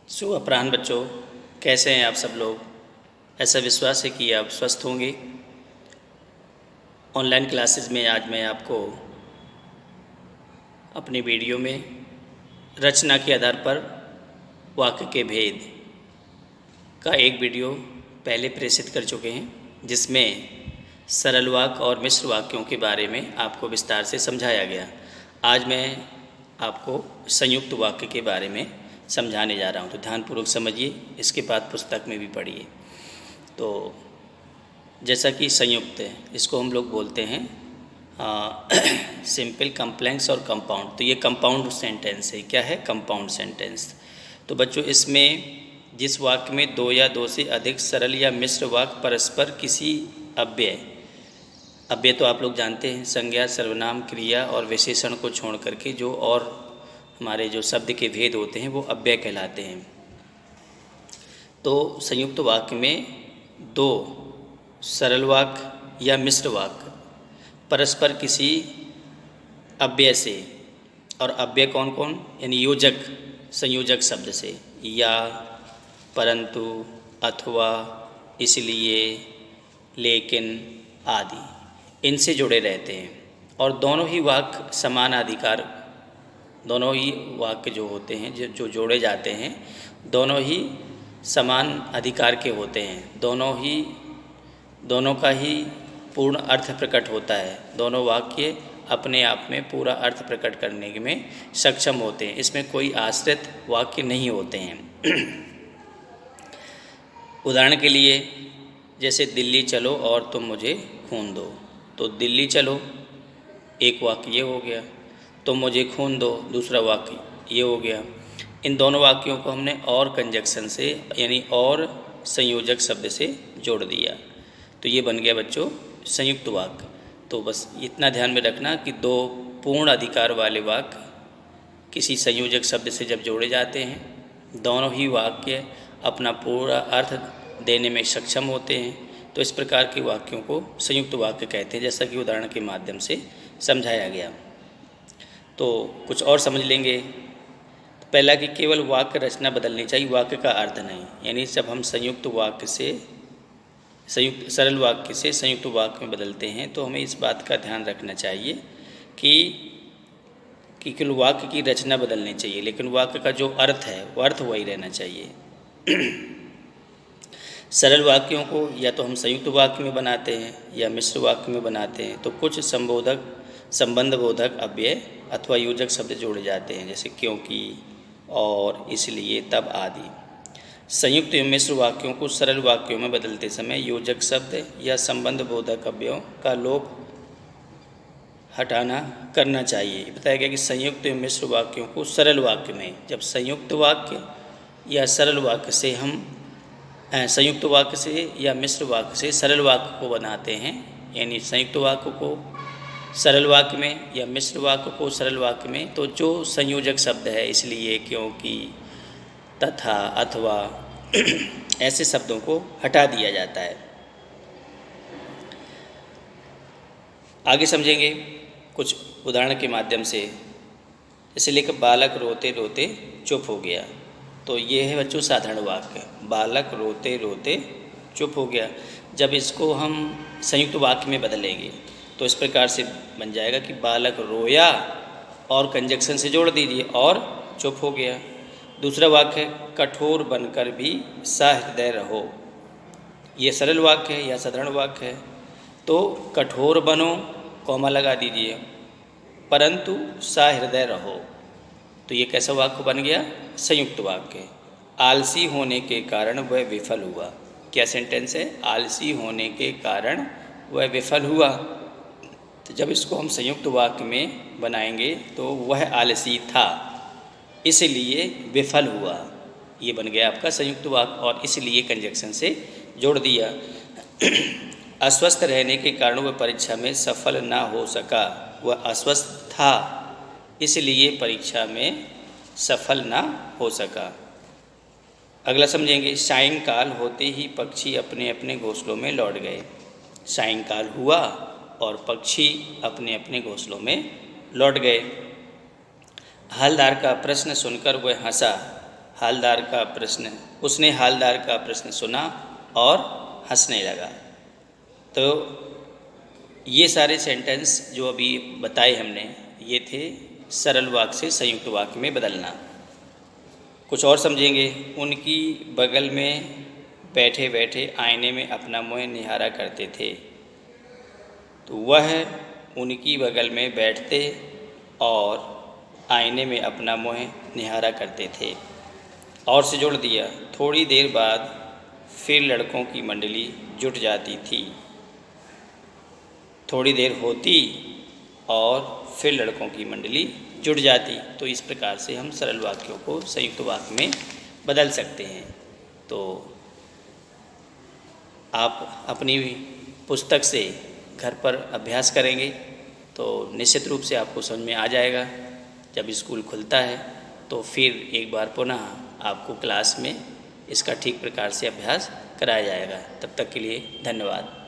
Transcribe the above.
शुभ अपराह्न बच्चों, कैसे हैं आप सब लोग। ऐसा विश्वास है कि आप स्वस्थ होंगे। ऑनलाइन क्लासेस में आज मैं आपको अपनी वीडियो में रचना के आधार पर वाक्य के भेद का एक वीडियो पहले प्रेषित कर चुके हैं, जिसमें सरल वाक्य और मिश्र वाक्यों के बारे में आपको विस्तार से समझाया गया। आज मैं आपको संयुक्त वाक्य के बारे में समझाने जा रहा हूँ, तो ध्यानपूर्वक समझिए, इसके बाद पुस्तक में भी पढ़िए। तो जैसा कि संयुक्त है, इसको हम लोग बोलते हैं सिंपल, कम्प्लेक्स और कंपाउंड। तो ये कंपाउंड सेंटेंस है। क्या है? Compound sentence. तो बच्चों, इसमें जिस वाक्य में दो या दो से अधिक सरल या मिश्र वाक्य परस्पर किसी अव्यय तो आप लोग जानते हैं, संज्ञा, सर्वनाम, क्रिया और विशेषण को छोड़ करके जो और हमारे जो शब्द के भेद होते हैं वो अव्यय कहलाते हैं। तो संयुक्त वाक्य में दो सरल वाक्य या मिश्र वाक्य परस्पर किसी अव्यय से, और अव्यय कौन कौन, यानी योजक, संयोजक शब्द से, या, परंतु, अथवा, इसलिए, लेकिन आदि, इनसे जुड़े रहते हैं। और दोनों ही वाक्य समान अधिकार, दोनों ही वाक्य जो होते हैं, जो जोड़े जाते हैं, दोनों ही समान अधिकार के होते हैं। दोनों का ही पूर्ण अर्थ प्रकट होता है। दोनों वाक्य अपने आप में पूरा अर्थ प्रकट करने में सक्षम होते हैं। इसमें कोई आश्रित वाक्य नहीं होते हैं। उदाहरण के लिए, जैसे दिल्ली चलो और तुम मुझे खून दो, तो दिल्ली चलो एक वाक्य ये हो गया, तुम मुझे खून दो दूसरा वाक्य ये हो गया। इन दोनों वाक्यों को हमने और कंजक्शन से, यानी और संयोजक शब्द से जोड़ दिया, तो ये बन गया बच्चों संयुक्त वाक्य। तो बस इतना ध्यान में रखना कि दो पूर्ण अधिकार वाले वाक्य किसी संयोजक शब्द से जब जोड़े जाते हैं, दोनों ही वाक्य अपना पूरा अर्थ देने में सक्षम होते हैं। तो इस प्रकार के वाक्यों को संयुक्त वाक्य कहते हैं, जैसा कि उदाहरण के माध्यम से समझाया गया। तो कुछ और समझ लेंगे। पहला कि केवल वाक्य रचना बदलनी चाहिए, वाक्य का अर्थ नहीं। यानी जब हम सरल वाक्य से संयुक्त वाक्य में बदलते हैं, तो हमें इस बात का ध्यान रखना चाहिए कि केवल वाक्य की रचना बदलनी चाहिए, लेकिन वाक्य का जो अर्थ है वो अर्थ वही रहना चाहिए। सरल वाक्यों को या तो हम संयुक्त वाक्य में बनाते हैं या मिश्र वाक्य में बनाते हैं। तो कुछ संबंध बोधक अव्यय अथवा योजक शब्द जोड़े जाते हैं, जैसे क्योंकि, और, इसलिए, तब आदि। संयुक्त एवं मिश्र वाक्यों को सरल वाक्यों में बदलते समय योजक शब्द या संबंध बोधक अव्ययों का लोप हटाना करना चाहिए। बताया गया कि संयुक्त एवं मिश्र वाक्यों को सरल वाक्य में, जब संयुक्त वाक्य या सरल वाक्य से हम संयुक्त वाक्य से या मिश्र वाक्य से सरल वाक्य को बनाते हैं, यानी संयुक्त वाक्य को सरल वाक्य में या मिश्र वाक्य को सरल वाक्य में, तो जो संयोजक शब्द है, इसलिए, क्योंकि, तथा, अथवा, ऐसे शब्दों को हटा दिया जाता है। आगे समझेंगे कुछ उदाहरण के माध्यम से। जैसे लेकर बालक रोते रोते चुप हो गया, तो ये है बच्चों साधारण वाक्य, बालक रोते रोते चुप हो गया। जब इसको हम संयुक्त वाक्य में बदलेंगे तो इस प्रकार से बन जाएगा कि बालक रोया और कंजक्शन से जोड़ दीजिए और चुप हो गया। दूसरा वाक्य है कठोर बनकर भी सहृदय रहो, ये सरल वाक्य है या साधारण वाक्य है। तो कठोर बनो, कॉमा लगा दीजिए, परंतु सहृदय रहो, तो ये कैसा वाक्य बन गया? संयुक्त वाक्य। आलसी होने के कारण वह विफल हुआ, क्या सेंटेंस है? आलसी होने के कारण वह विफल हुआ। तो जब इसको हम संयुक्त वाक्य में बनाएंगे तो वह आलसी था इसलिए विफल हुआ, ये बन गया आपका संयुक्त वाक्य, और इसलिए कंजक्शन से जोड़ दिया। अस्वस्थ रहने के कारण वह परीक्षा में सफल ना हो सका, वह अस्वस्थ था इसलिए परीक्षा में सफल ना हो सका। अगला समझेंगे, सायंकाल होते ही पक्षी अपने अपने घोंसलों में लौट गए। सायंकाल हुआ और पक्षी अपने अपने घोंसलों में लौट गए। हलदार का प्रश्न सुनकर वह हंसा, हालदार का प्रश्न उसने हालदार का प्रश्न सुना और हंसने लगा। तो ये सारे सेंटेंस जो अभी बताए हमने, ये थे सरल वाक्य से संयुक्त वाक्य में बदलना। कुछ और समझेंगे। उनकी बगल में बैठे बैठे आईने में अपना मुँह निहारा करते थे। तो वह उनकी बगल में बैठते और आईने में अपना मुँह निहारा करते थे। और से जोड़ दिया, थोड़ी देर बाद फिर लड़कों की मंडली जुट जाती थी। थोड़ी देर होती और फिर लड़कों की मंडली जुट जाती। तो इस प्रकार से हम सरल वाक्यों को संयुक्त वाक्य में बदल सकते हैं। तो आप अपनी पुस्तक से घर पर अभ्यास करेंगे तो निश्चित रूप से आपको समझ में आ जाएगा। जब स्कूल खुलता है तो फिर एक बार पुनः आपको क्लास में इसका ठीक प्रकार से अभ्यास कराया जाएगा। तब तक के लिए धन्यवाद।